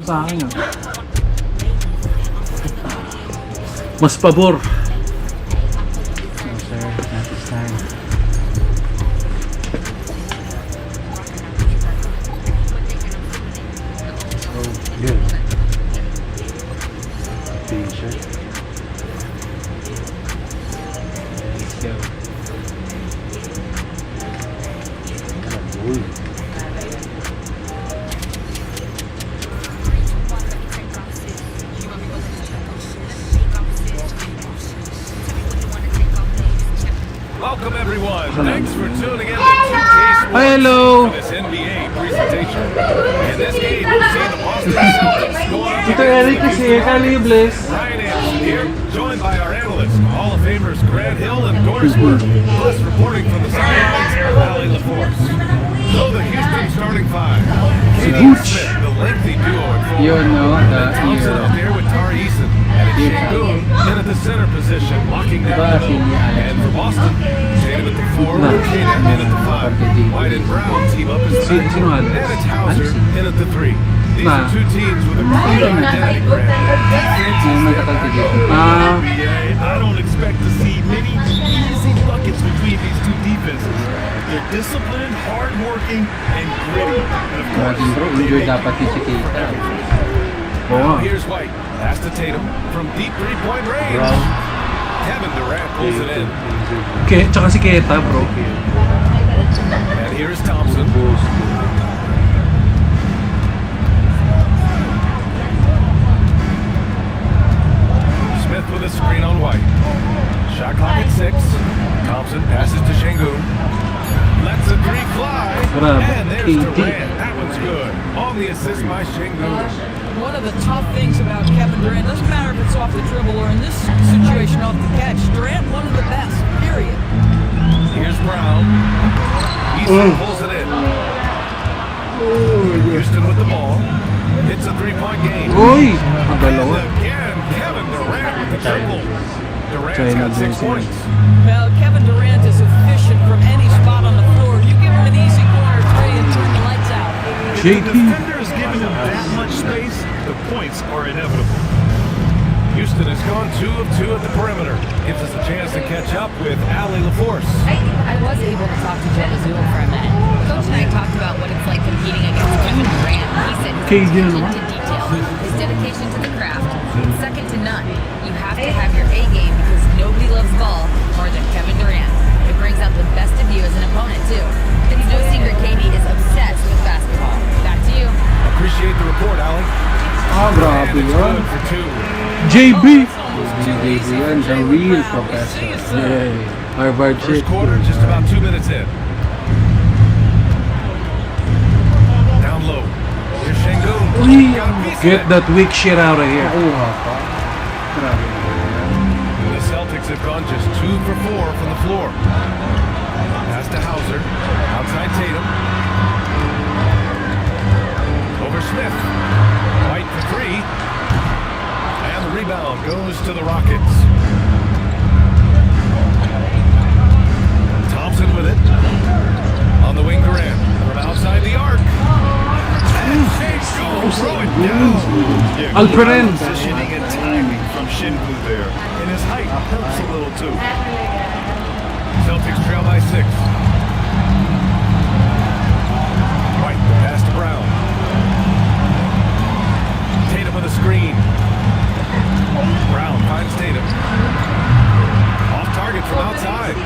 sa akin ah. Mas pabor. No sir, not this time. So good. T-shirt. Let's go. Uy. Welcome everyone. Thanks for tuning in to 2K Hello. for this NBA presentation. In this game, we'll see the Boston Celtics go up Ito Eric kasi, kali bless. Ryan Anderson here, joined by our analysts, Hall of Famers Grant Hill and Dorisberg, plus reporting from the sidelines, Allie LaForce. So the Houston starting five. Katie Smith, the lengthy duo at full. You know the Thompson out there with Tari Eason. And it's Shangoon in at the center position, locking down the middle. And for Boston, Tatum at the 4, Tatum in at the 5. White and Brown team up as the 9. And it's Hauser in at the 3. These are two teams with a clear identity brand. I don't expect to see many easy buckets between these two defenses. They're disciplined, hardworking, and gritty. And of course, enjoy dapat ni si Keita. now here's White. Pass to Tatum from deep three-point range. Kevin Durant pulls it in. Tsaka si Keita, bro. And here's Thompson. Smith with a screen on White. Shot clock at 6. Thompson passes to Shangoon. Lets a three fly. And there's Durant. That one's good. On the assist by Shangoon. One of the tough things about Kevin Durant, doesn't matter if it's off the dribble or in this situation off the catch, Durant one of the best, period. Here's Brown. Easton pulls it in. Houston with the ball. It's a three-point game. Uy! And again, Kevin Durant with the triple. Durant's got 6 points. Well, Kevin Durant is efficient from any spot on the floor. You give him an easy corner three and turn the lights out. If the defender is giving him that much space, the points are inevitable. Houston has gone 2 of 2 at the perimeter. Gives us a chance to catch up with Allie LaForce. I was able to talk to Jen Azul for a minute. Coach and I talked about what it's like competing against Kevin Durant. He said his attention to detail, his dedication to the craft, is second to none. You have to have your A game because nobody loves ball more than Kevin Durant. It brings out the best of you as an opponent too. It's no secret Katie is obsessed with basketball. Back to you. Appreciate the report, Allie. Grabe And it's yun. good for 2. JB! JB yan, the real professor. Yay. Harvard shit. First quarter, just about 2 minutes in. Down low. Here's Shangoon. Uy! Got a piece of Get it. that weak shit out of here. Grabe. The Celtics have gone just 2 for 4 from the floor. Pass to Hauser. Outside Tatum. Over Smith. White for 3. And the rebound goes to the Rockets. Thompson with it. On the wing, Durant. From outside the arc. And Shangoon throw it down. Alperen. Positioning and timing from Shingu there. And his height helps a little too. Celtics trail by 6. White, pass to Brown. Tatum with a screen. Brown finds Tatum. Off target from outside.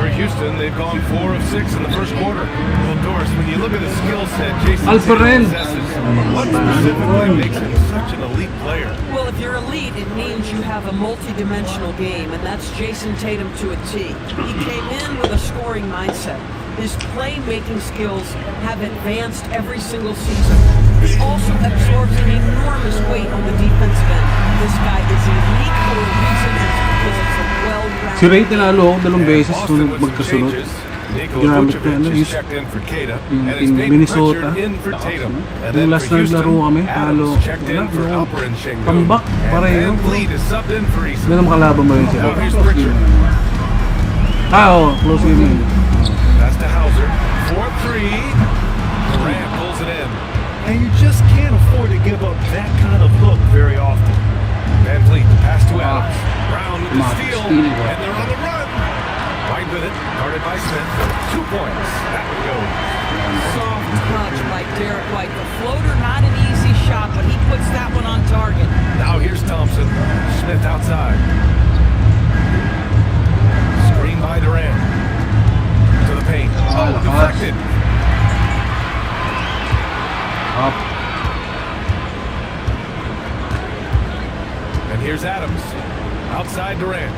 For Houston, they've gone 4 of 6 in the first quarter. Well, Doris, when you look at the skill set Jason Alperen. possesses, what specifically makes him such an elite player? Well, if you're elite, it means you have a multi-dimensional game, and that's Jason Tatum to a T. He came in with a scoring mindset. His playmaking skills have advanced every single season. He also absorbs an enormous weight on the defensive end. This guy is elite for a reason, and it's because it's a well-rounded Si Ray tinalo ako dalawang beses Boston nung with some magkasunod. changes. Ginamit ko ano, Vucevic is yung checked in for Keita, yung and it's team Nate Minnesota. Pritchard in for Tatum. And Yung then last for na Houston, naglaro kami, talo. Adams checked in for Wala, Alper and Shangoon. Pambak, pareho. And Vliet is subbed in for Eason. Hindi na makalaban mo yun siya. Now here's Pritchard. Oo, close game yun. That's to Hauser. 4-3. Durant pulls it in. And you just can't afford saw that kind of look very often. Van Vliet, pass to Adams. Brown with the Mark steal, Steele. and they're on the run. White with it, guarded by Smith. 2 points. That would go. Soft touch by Derek White. The floater, not an easy shot, but he puts that one on target. Now here's Thompson. Smith outside. Screen by Durant. To the paint. Oh, deflected. Up. And here's Adams. Outside Durant.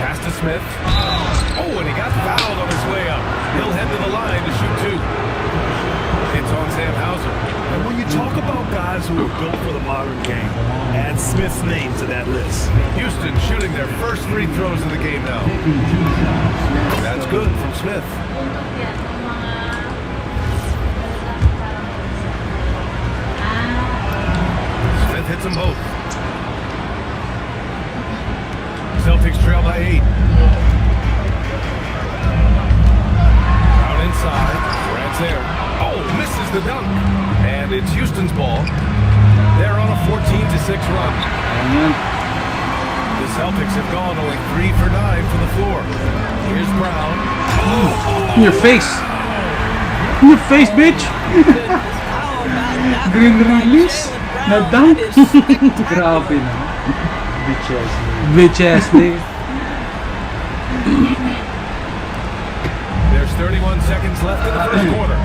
Pass to Smith. Oh, and he got fouled on his way up. He'll head to the line to shoot 2. It's on Sam Hauser. And when you talk about guys who are built for the modern game, add Smith's name to that list. Houston shooting their first free throws of the game now. That's good from Smith. Smith hits them both. Celtics trail by 8. Out inside. Durant's there. Oh, misses the dunk. And it's Houston's ball. They're on a 14-6 run. Ayan. The Celtics have gone only 3 for 9 from the floor. Here's Brown. In your face. In your face, bitch. Green release. Na dunk. Grabe na. Bitch ass nigga. There's 31 seconds left in the first quarter.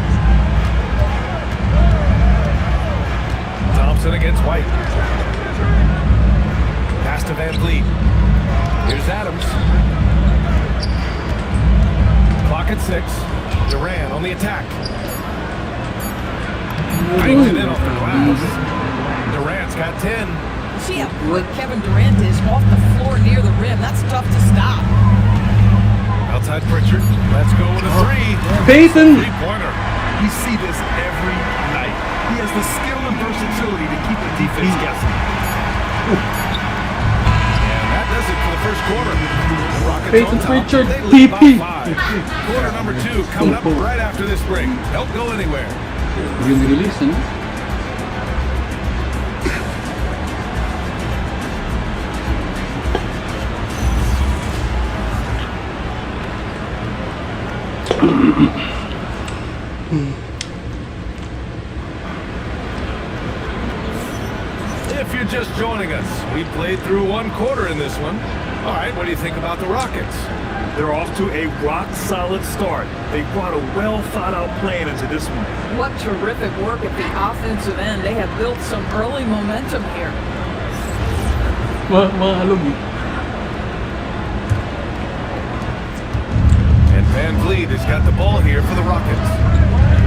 Thompson against White. Pass to Van Vliet. Here's Adams. Clock at 6. Durant on the attack. Banked it in off the glass. Durant's got 10. See how quick Kevin Durant is off the floor near the rim. That's tough to stop. Outside Pritchard. Let's go with a 3. Peyton. 3-pointer. You see this every night. He has the skill and versatility to keep the defense guessing. And that does it for the first quarter. The Rockets Peyton on top. Pritchard, They lead by PP. 5. Quarter number 2 coming up right after this break. Don't go anywhere. Green release, ano? If you're just joining us, we played through 1 quarter in this one. All right, what do you think about the Rockets? They're off to a rock-solid start. They brought a well-thought-out plan into this one. What terrific work at the offensive end. They have built some early momentum here. Mga halog eh. And Van Vliet has got the ball here for the Rockets.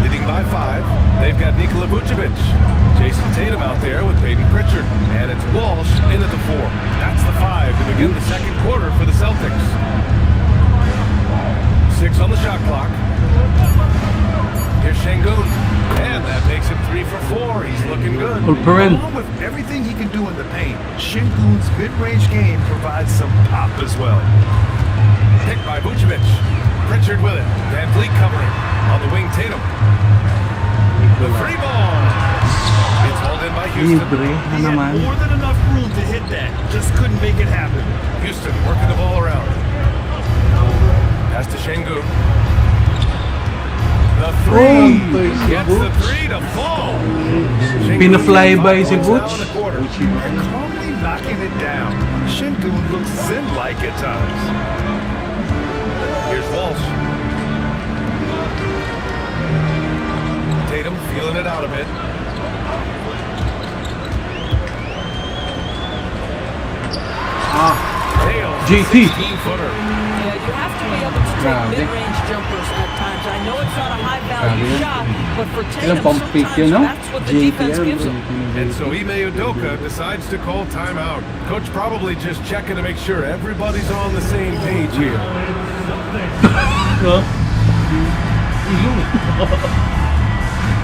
Leading by 5. They've got Nikola Vucevic. Jason Tatum out there with Peyton Pritchard. And it's Walsh in at the 4. That's the 5 to begin the second quarter for the Celtics. 6 on the shot clock. Here's Şengün. And that makes him 3 for 4. He's looking good. Along with everything he can do in the paint, Şengün's mid-range game provides some pop as well. Picked by Vucevic. Pritchard with it. Van Vliet covering. On the wing, Tatum. The free ball. It's hauled in by Houston. Libre na He had naman. more than enough room to hit that. Just couldn't make it happen. Houston working the ball around. Pass to Şengün. The 3. Gets the 3 to fall. Şengün Pinafly-by gets si 5 Butch. points now in the quarter. And calmly knocking it down. Şengün looks zen-like at times. Here's Walsh. Tatum feeling it out a bit. Nails the JT. 16-footer. Yeah, you have to be able to take Grabe. mid-range jumpers at times. I know it's not a high-value Grabe. shot, but for Ilang Tatum, pump fake yun, sometimes no? that's what the JT defense gives him. And so Ime Udoka decides to call timeout. Coach probably just checking to make sure everybody's on the same page here.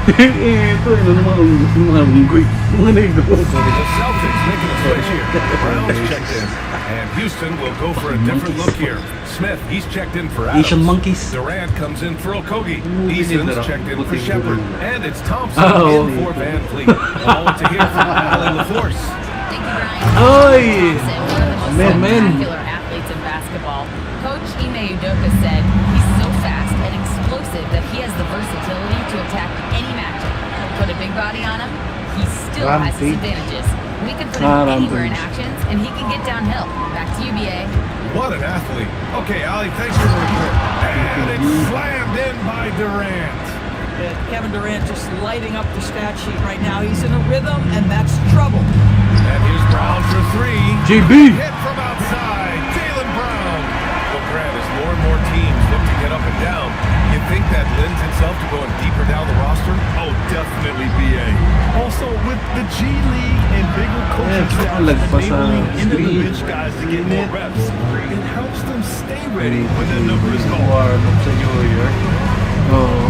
Ito, mga unggoy. Mga negro. The Celtics making a switch here. Brown's checked in. And Houston will go for a different look here. Smith, he's checked in for Adams. Asian monkeys. Durant comes in for Okogie. Ooh, Eason's binidara. checked in for Puting Shepard. gulo. And it's Thompson Oh. in for Van Fleet. All to hear from Allie LaForce. Thank you, Brian. Oy! Thompson, one of the most Man. spectacular athletes in basketball. Coach Ime Udoka said he's so fast and explosive that he has the versatility to attack any matchup. Put a big body on him, he still has his advantages. We can put him anywhere in actions, and he can get downhill. Back to you, BA. What an athlete. Okay, Allie, thanks for the report. And it's slammed in by Durant. Kevin Durant just lighting up the stat sheet right now. He's in a rhythm, and that's trouble. And here's Brown for three. JB! Hit from outside. Jaylen Brown. Well, Grant, as more and more teams look to get up and down, you think that lends itself to going deeper down the roster? Oh, definitely, BA. Also, with the G League and bigger coaching staff lagpas sa enabling screen. bench guys to get more reps, it helps them stay ready when the number is called. Warm-up sa New York. Oo.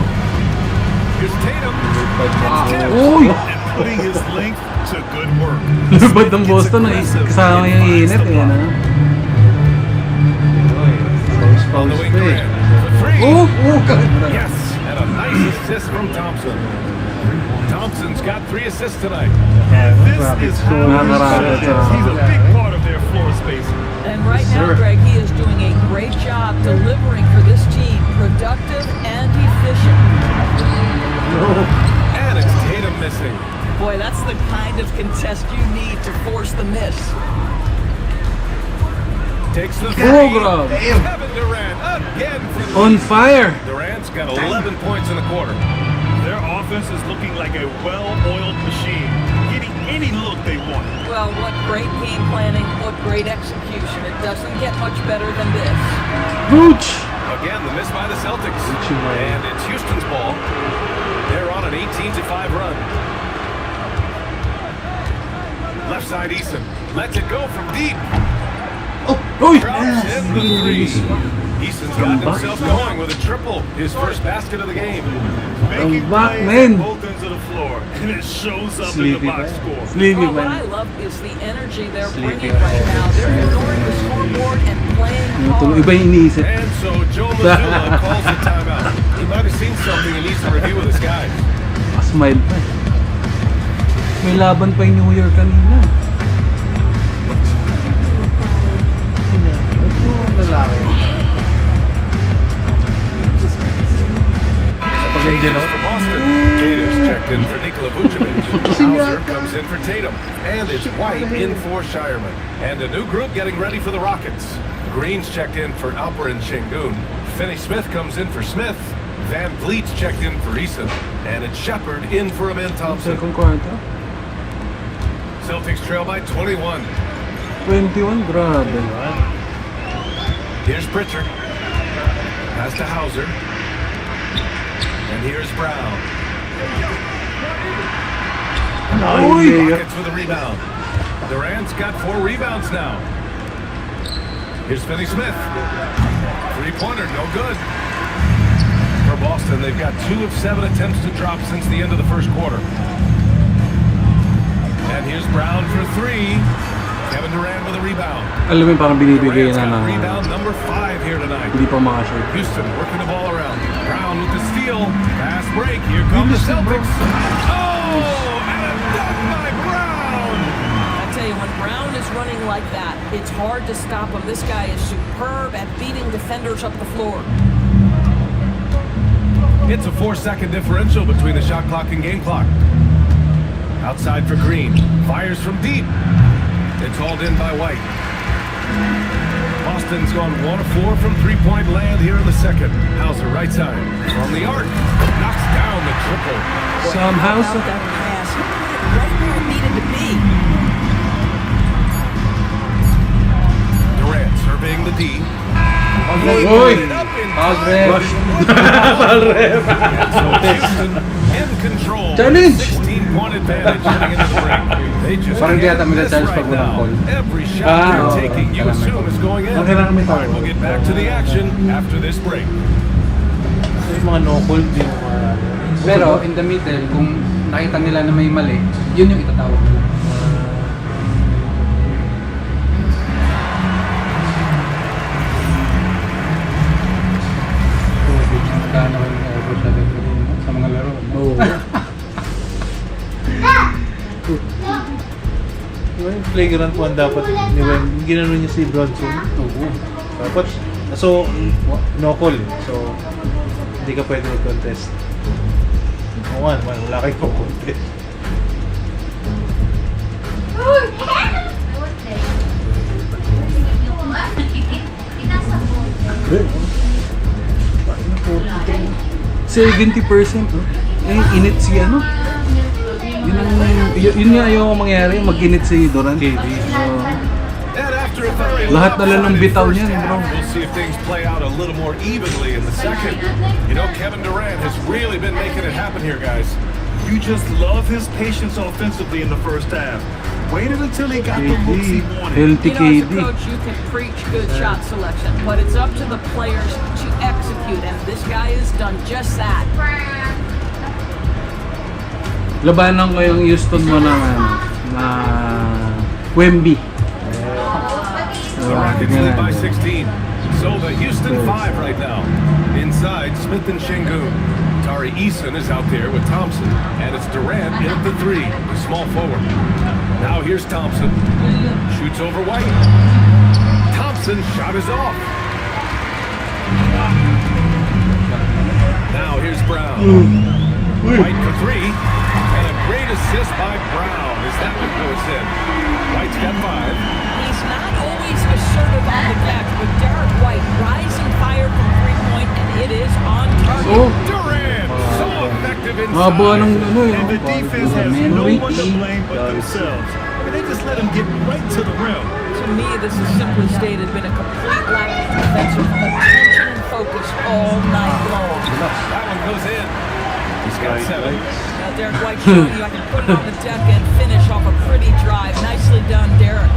Here's Tatum. Uy! And putting his length to good work. Lupad ng Boston ay kasama yung init eh, ano? On the wing, Durant. For three. Oh! Yes, and a nice assist from Thompson. Thompson's got 3 assists tonight. And this is how Nakakarapat he sa- He's a big part of their floor spacing. And right now, Sir. Greg, he is doing a great job delivering for this team. Productive and efficient. And it's Tatum missing. Boy, that's the kind of contest you need to force the miss. Takes the Oh, three. grabe. Kevin Durant again for the On fire! Durant's got 11 points in the quarter. Their offense is looking like a well-oiled machine, getting any look they want. Well, what great game planning, what great execution. It doesn't get much better than this. Booch! Again, the miss by the Celtics. Uchiwa. And it's Houston's ball. They're on an 18-5 run. Left side Eason. Lets it go from deep. Uy! Drops in the three. Eason's got himself going with a triple. His first basket of the game. Making back, plays man. at both ends of the floor, and it shows up in Sleepy the box man. score. Sleepy Well, what I man. love is the energy they're Sleepy bringing right now. They're ignoring the scoreboard and playing Tuloy hard. iba yung iniisip. And so Joe Mazzulla calls the timeout. He might have seen something and needs to review with his guys. Smile pa. May laban pa yung New York kanina. Changes for Boston. Tatum's checked in for Nikola Vucevic. Hauser comes in for Tatum. And it's White in for Shireman. And a new group getting ready for the Rockets. Green's checked in for Alperen Şengün. Finney-Smith comes in for Smith. Van Vliet's checked in for Eason. And it's Shepard in for Amen Thompson. Second quarter. Celtics trail by 21. 21, grabe. Here's Pritchard. Pass to Hauser. And here's Brown. Uy! Rockets with a rebound. Durant's got 4 rebounds now. Here's Finney-Smith. Three-pointer, no good. For Boston, they've got 2 of 7 attempts to drop since the end of the first quarter. And here's Brown for 3. Kevin Durant with a rebound. Alam mo yung parang binibigay Durant's na got na rebound number 5 here tonight. hindi pa makashoot. Houston working the ball around. Brown with the steal. Fast break. Here come the Celtics. Oh, and a dunk by Brown. I tell you, when Brown is running like that, it's hard to stop him. This guy is superb at beating defenders up the floor. It's a 4-second differential between the shot clock and game clock. Outside for Green. Fires from deep. It's hauled in by White. Boston's gone 1 of 4 from three-point land here in the second. Hauser right side. From the arc. Knocks down the triple. Somehow, How about that pass? He put it right where it needed to be. Durant surveying the D. Uy! Alrev! Alrev! So Houston in control. Challenge! 16-point advantage heading into the break. They just Parang di can't ata may miss challenge right pag walang now. call. Every shot Ah, they're oo. taking, you Kailangan assume may is going in. call. Kailangan may All right, call. we'll get back to the action after this break. Yung mga no-call, di mo Pero in the middle, kung nakita nila na may mali, yun yung itatawag nila. Magkano kayo na-over sa mga laro? Oo. Yung playground po ang dapat ni Wem, ginano niya si Bronson. Oo. Dapat, so, no call eh. So, hindi ka pwede mag-contest. Oo nga naman, wala kayo contest. Good. 70%, oh. Eh, init si ano? Yun nga ayaw mangyari, mag-init si Durant. KD. And after a very Lahat na lang ng bitaw first niyan, bro. half, we'll see if things play out a little more evenly in the second. You know, Kevin Durant has really been making it happen here, guys. You just love his patience offensively in the first half. Waited until he got the looks he wanted. Healthy You know, as a KD. coach, you can preach good shot selection, but it's up to the players to execute, and this guy has done just that. Labanan ko yung Houston mo ng na Wemby. The Rockets lead by 16. So the Houston 5 right now. Inside, Smith and Şengün. Tari Eason is out there with Thompson. And it's Durant in at the 3, the small forward. Now here's Thompson. Shoots over White. Thompson shot is off. Now here's Brown. White for 3. And a great assist by Brown as that one goes in. White's got 5. He's not always assertive on the catch, but Derek White rising fire from three-point, and it is on target. Oh, Durant, so effective haba ng inside. ano yun. And the defense has no one to blame but themselves. And they just let him get right to the rim. To me, this is simply stated been a complete lack of defensive attention and focus all night long. That one goes in. He's got 7. Now Derek White showing you I can put it on the deck and finish off a pretty drive. Nicely done, Derek.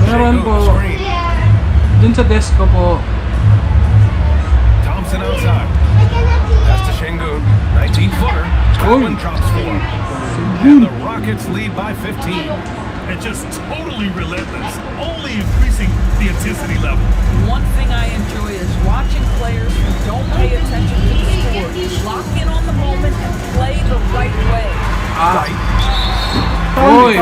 Meron po, Screen. dun sa desk ko po, Thompson outside. Pass to Şengün. 19-footer. That one drops 4. And the Rockets lead by 15. And just totally relentless, only increasing the intensity level. One thing I enjoy is watching players who don't pay attention to the score, lock in on the moment and play the right way. Right. Oy!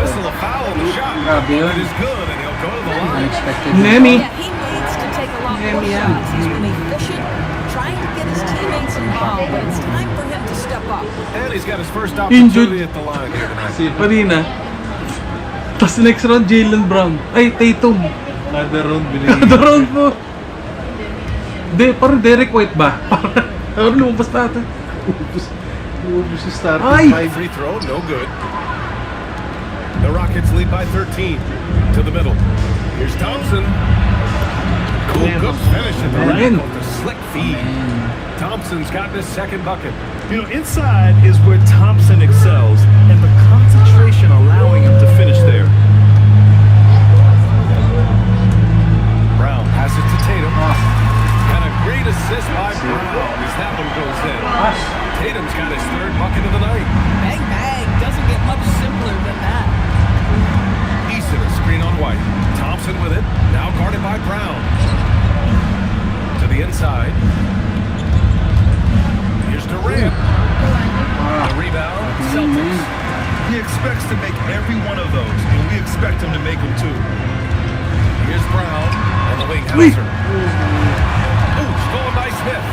Whistle a foul on the shot. Grabe yun. It is good and he'll go to the line. Unexpected. Nemi! Yeah, he needs to take a lot more Yeah, yeah. shots. He's been efficient, trying to get his teammates involved, but it's time for him to step up. And he's got his first Injured. opportunity at the line here tonight. Si Marina. Tapos next round, Jalen Brown. Ay, Tatum. Another round binigay. Another round po. Parang Derek White ba? Parang lumabas na ata. Ubus yung starting Ay! 5. Free throw, no good. The Rockets lead by 13. To the middle. Here's Thompson. Cool Cooks finish at the rack Man. with a slick feed. Thompson's gotten his second bucket. You know, inside is where Thompson excels, and the concentration allowing him to finish there. Brown passes to Tatum. And a great assist by Brown as that one goes in. Tatum's got his third bucket of the night. Bang, bang. Doesn't get much simpler than that. Eason a screen on White. Thompson with it. Now guarded by Brown. To the inside. Here's Durant. The rebound. Celtics. He expects to make every one of those, and we expect him to make them too. Here's Brown. On the wing, Hauser. Ooh, stolen by Smith.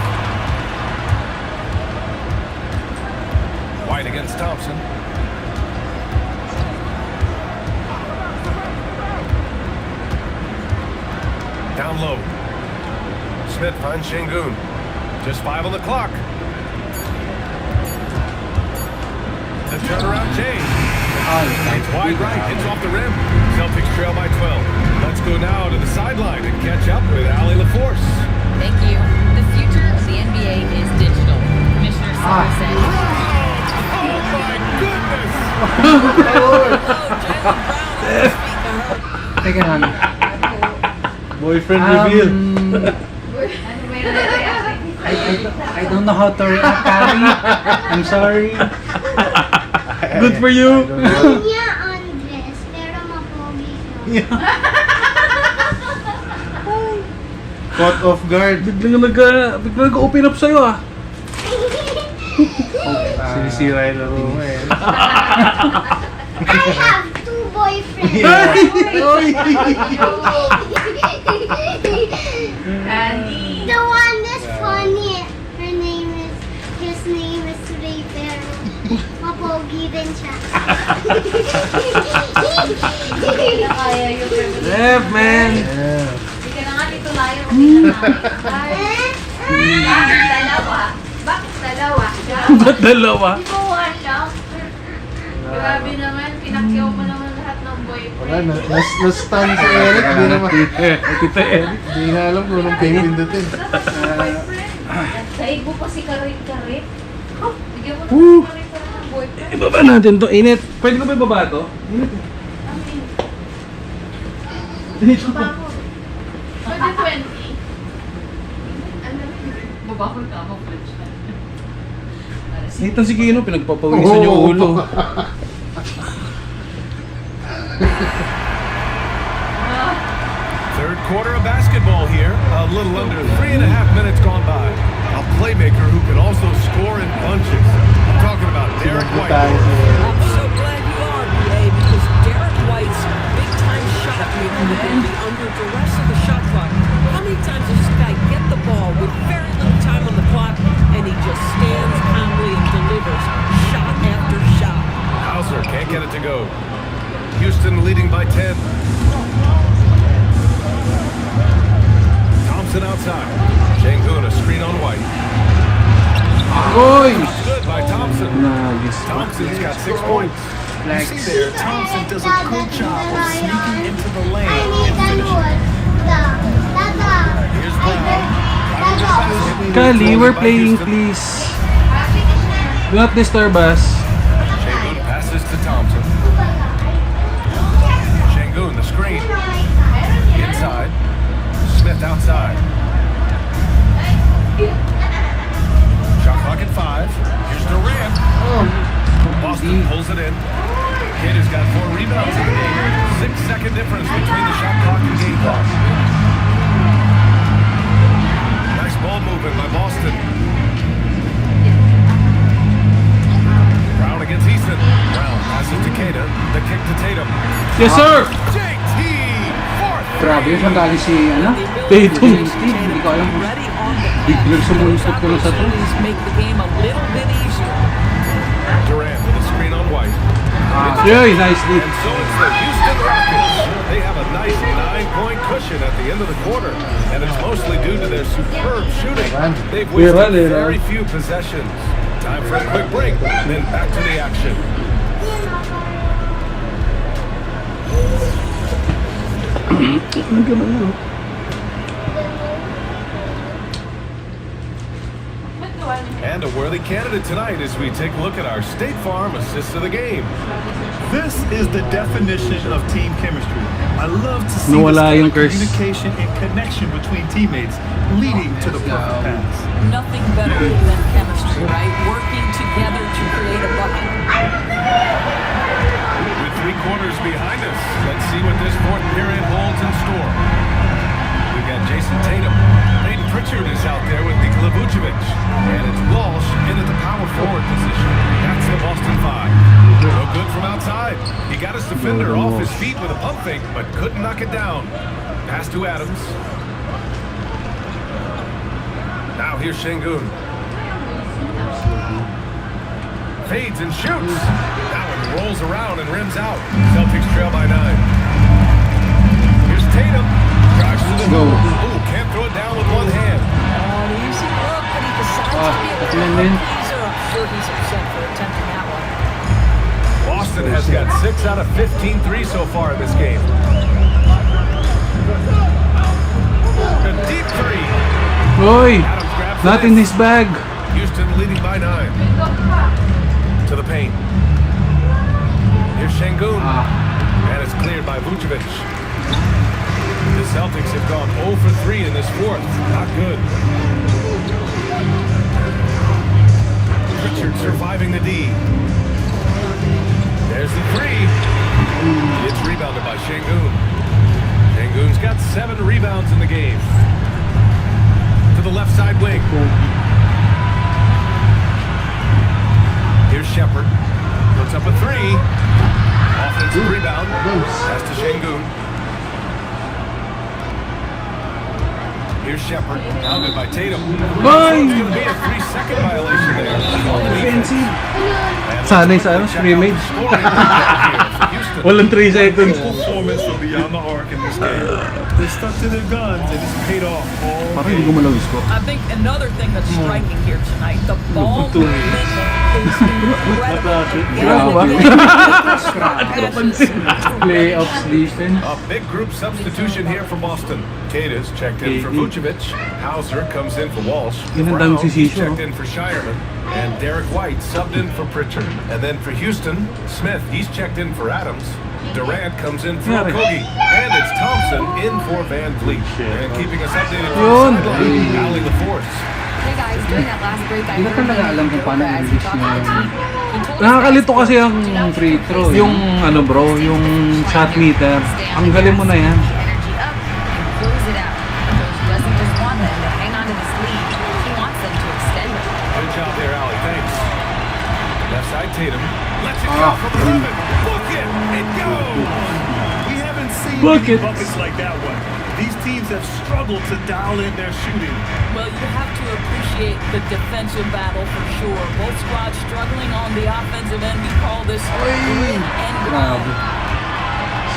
White against Thompson. Down low. Smith finds Şengün. Just 5 on the clock. The turnaround change. It's wide right, hits off the rim. Celtics trail by 12. Let's go now to the sideline and catch up with Allie LaForce. Thank you. The future of the NBA is digital. Commissioner Silver said. Oh my goodness! Teka lang. Boyfriend reveal. I don't know how to react, Kari. I'm sorry. Good for you. Niya undress, pero mapogi siya. Caught off guard. Biglang nag-open up sa'yo ah. Sinisira yung laro mo eh. I have 2 boyfriends. Andy. The one that's funny, his name is Ray, pero mapogi din siya. Hindi na kaya yung privilege. Left, man. Yeah. Hindi ka na nga dito layo. Bakit dalawa? Bakit dalawa? Ba't dalawa? Di ba one lang? Grabe naman, pinakyaw mo naman lahat ng Wala, boyfriend. na-stun si Eric. Di naman. Tita Eric. Di nga alam kung anong pindutin. Boyfriend? Daig mo pa si Karit-Karit. Bigyan mo Woo! na Karit-Karit ng boyfriend. Ibaba natin to. Init. Pwede ko ba ibaba to? Init. Dito. Bangon. Pwede 20. Ano? Babakol ka mo, French. Dito si Kino, pinagpapawisan yung ulo. Third quarter of basketball here. A little under 3.5 minutes gone by. A playmaker who can also score in bunches. I'm talking about Derek White. I'm so glad you are, BA, because Derek White's big-time shot making ability under duress of the shot clock. How many times does this guy get the ball with very little time on the clock, and he just stands calmly and delivers shot after shot? Hauser can't get it to go. Houston leading by 10. Thompson outside. Shangun a screen on White. Oy! Good by Thompson. Nagis. Thompson's got 6 points. You see there, Thompson does a good job of sneaking into the lane I need and that finishing. one. Here's Brown. Kali, we're playing, please. Do not disturb us. Shangun passes to Thompson. Shangun the screen. Inside. Smith outside. Shot clock at 5. Here's Durant. Boston pulls it in. Kidd has got 4 rebounds in the game. 6-second difference between the shot clock and game clock. Nice ball movement by Boston. Brown against Easton. Brown passes to Keita. The kick to Tatum. Yes, sir! JT! Fourth. Grabe, saan galing si, ano? The Tatum. ability to Steve, hindi ko alam kung ready on the biglang sumulusot ko lang sa to. opportunities make the game a little bit easier. Durant with a screen on White. Yay, nicely. And so it's the Houston Rockets. They have a nice 9-point cushion at the end of the quarter, and it's mostly due to their superb shooting. They've wasted very few possessions. Time for a quick break, then back to the action. And a worthy candidate tonight as we take a look at our State Farm assist of the game. This is the definition of team chemistry. I love to see Nawala this yung kind of curse. communication and connection between teammates leading to the perfect pass. Nothing better than chemistry, right? Working together to create a bucket. With 3 quarters behind us, let's see what this fourth period holds in store. We've got Jason Tatum. Peyton Pritchard is out there with Nikola Vucevic. And it's Walsh in at the power forward position. That's the Boston 5. No good from outside. He got his defender off his feet with a pump fake, but couldn't knock it down. Pass to Adams. Now here's Shangun. Fades and shoots. That one rolls around and rims out. Celtics trail by 9. Here's Tatum. Drives to the hoop. Ooh, can't throw it down with one hand. An easy look, but he decides to be a little man. teaser. I'm sure he's upset for attempting that one. Boston has got 6 out of 15 threes so far in this game. A deep 3. Oy! Adams grabs Not the in miss. his bag. Houston leading by 9. To the paint. Here's Shangun. And it's cleared by Vucevic. The Celtics have gone 0 for 3 in this fourth. Not good. Richard surviving the D. There's the three. It's rebounded by Şengün. Şengün's got 7 rebounds in the game. To the left side wing. Here's Shepard. Puts up a three. Offensive rebound. Pass to Şengün. Here's Shepard. Pounded by Tatum. Bye! It's going to be a 3-second violation there. Offensive. Sanay sa ano, scrimmage. Walang 3 seconds. Performance from beyond the arc in this game. They stuck to their guns and it's paid off all Parang hindi ko malawis ko. I think another thing that's striking here tonight, the ball movement is incredible. Playoffs defense. A big group substitution here for Boston. Kata's checked in for Vucevic. Hauser comes in for Walsh. Yun ang Brown daming sisisyo, checked in for Shireman. And Derek White subbed in for Pritchard. And then for Houston, Smith, he's checked in for Adams. Durant comes in for Okogie. And it's Thompson in for Van Vliet. And keeping us updated Yun. from the sideline, Allie LaForce. Hey guys, during that last break, I Hindi ko heard talaga alam kung paano as i-release talked niya to yun. the team. He told us Nakakalito guys kasi ang do not free throw. face Yung ano bro, yung shot meter. Ang galing mo na yan. Energy up and close it out. Coach doesn't just want them to hang on to this lead. He wants them to extend it. Good job there, Allie. Thanks. Left side, Tatum. Let's it go from 11. Book it. It goes. We haven't seen Buckets. many buckets like that one. These teams have struggled to dial in their shooting. Well, you have to appreciate the defensive battle for sure. Both squads struggling on the offensive end. We call this grit and Grabe. grind.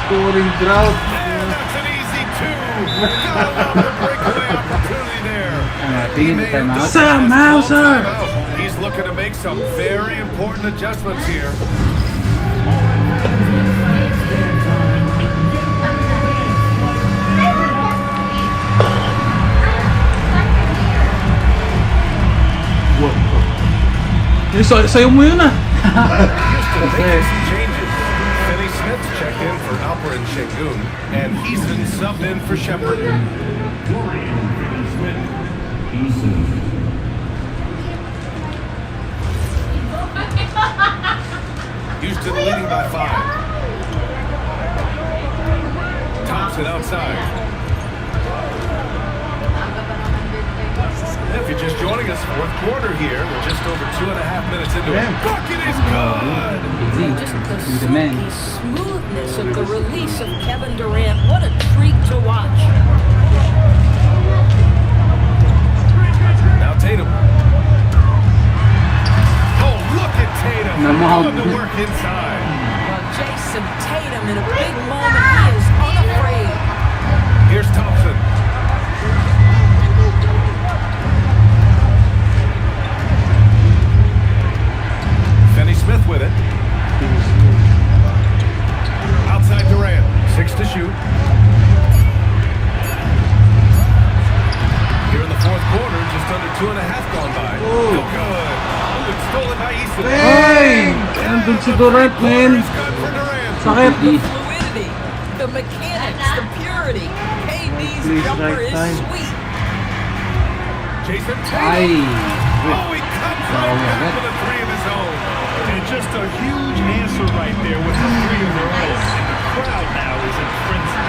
Scoring drought. And that's an easy two. Gotta love the breakaway opportunity there. Tingin He may time have out. just Sam had a small Hauser. timeout. He's looking to make some very important adjustments here. Sayo mo yun ah. Houston making some changes. Finney Smith checked in for Alperen Şengün, and Eason subbed in for Shepard. Houston leading by 5. Thompson outside. If you're just joining us, fourth quarter here. We're just over 2.5 minutes into it. Bucket is good! Just the The man. silky smoothness of the release of Kevin Durant. What a treat to watch. Now Tatum. Oh, look at Tatum. Namahal. Doing the work inside. Well, Jason Tatum in a big moment. He is unafraid. Here's Thompson. Finney Smith with it. Outside Durant. 6 to shoot. Here in the fourth quarter, just under 2.5 gone by. No good. Oh, it's stolen by Eason. Hey! Nandun si Durant, man. It's good for Durant. Sakit. The fluidity, the mechanics, the purity. KD's Please, jumper right is time. sweet. Jason Ay. Tatum. Oh, he comes right back with a 3 of his own. And just a huge answer right there with the three of their own. And the crowd now is in frenzy.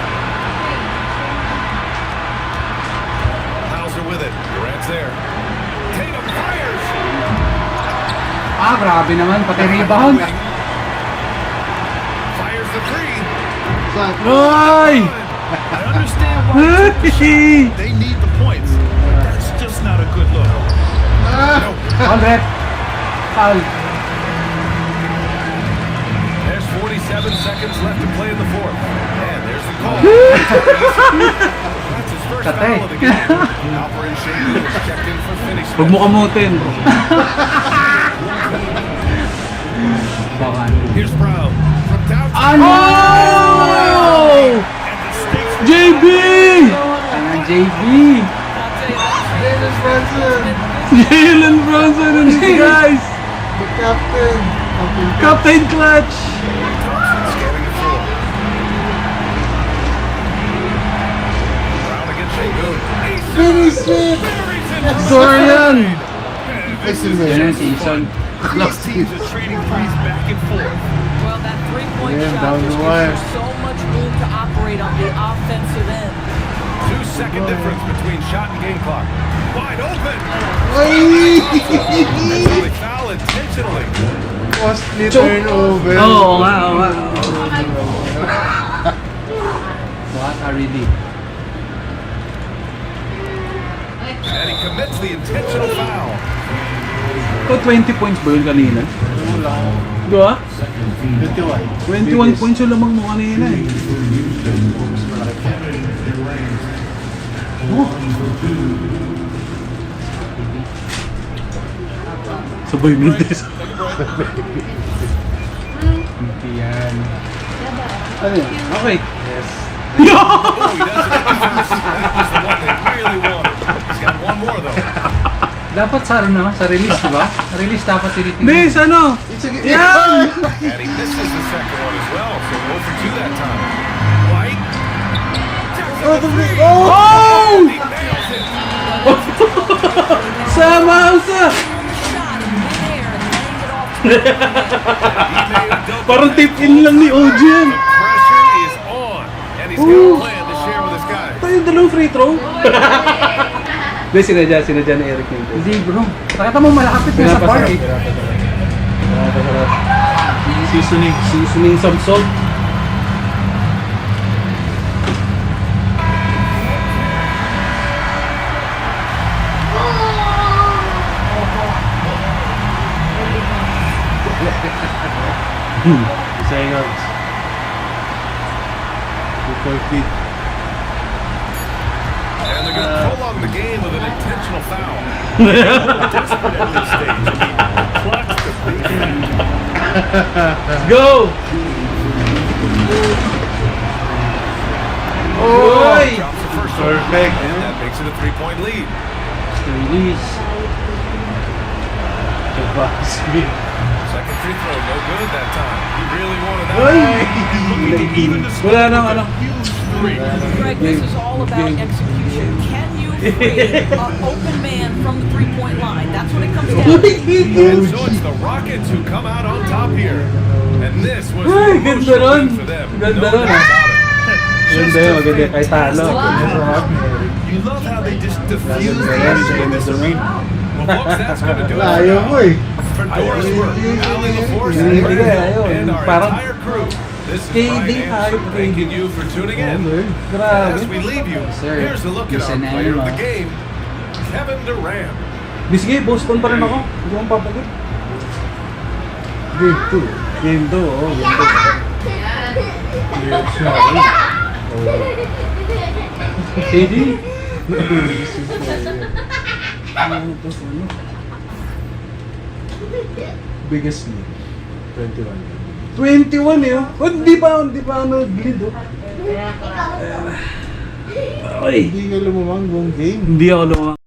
Hauser with it. Durant's there. Tatum fires. Ah, grabe naman. Pati rebound. Fires the 3. Ay! I understand why they need the points, but that's just not a good look. Nope. 100. Foul. There's 47 seconds left to play in the fourth. And there's the call. That's his first Katay. foul of the game. Alperen Şengün is checked in for Finney Smith. Huwag mo kamutin. Baka. Here's Brown from downtown. Ano? And the stakes JB! Tangan JB! Jalen Brunson and the guys! The captain. Captain Clutch! Thompson scanning the floor. Brown against Şengün. Finish it. Buries it from Dorian! the side. And this Listen, is man. Yan ang just season. fun. These teams are trading threes back and forth. Well, that three-point Yeah, shot down just the gives wire. you so much room to operate on the offensive end. 2-second difference between shot and game clock. Wide open. Ay! And so they foul intentionally. Costly turnover. Oo nga, oo nga. What a relief. And he commits the intentional foul. Ito 20 points ba yun kanina? Wala. Di ba? 21. 21 points yung lamang mo kanina eh. Sabay mintes. Hindi yan. Ano yan? Okay. Yes. Oh, he doesn't hit the first. That was the one they really wanted. He's got one more though. Dapat sa ano, sa release, di ba? Release dapat tinitingnan. Miss, ano? Yan! And he misses the second one as well. So 0 for 2 that time. White. Oh! Oh! He nails it. Sama sa! Shot in midair and laying it off to the man. He made a double Parang back. tip-in lang ni OG yan. The pressure is on. And he's got a plan to share with his guys. Tayo yung dalawang free throw. Hindi, sinadya ni Eric yun. Hindi bro. Nakita mo malapit na sa bar eh. Seasoning some salt. Seconds. 2 feet. And they're going to prolong the game with an intentional foul. Desperate at this stage. I mean, clutch the big lead. Go! Oy! Drops the first one. Perfect. And that makes it a 3-point lead. Release. Second free throw, no good that time. He really wanted that. Ay! Even to score Wala nang ano. huge three. Greg, this is all about execution. Can you free an open man from the three-point line? That's what it comes down to. And so it's the Rockets who come out on top here. And this was Ay, an ganda emotional nun. win for them. Ganda No nun, doubt ah. about it. Maganda yun, maganda yun. Kahit talo. You love how they just diffuse the Yes, energy in this arena. Well, folks, that's going to do it. Layo mo eh. For Doris Work, Allie LaForce, Hindi and ka, ayun. and our Parang entire crew. This is KD Brian hype, Anderson thanking you for tuning in. Grabe. As we leave you, Sir, here's a look at our isa na player yun, of the ah. game, Kevin Durant. Di sige, Boston pa rin ako. Hindi akong papagod. Game 2. Game 2, oh. Game 2. KD? Biggest lead. 21. 21 eh, oh. Oh, hindi pa nag-lead, oh. Ay! Hindi ka lumamang buong game. Hindi ako lumang.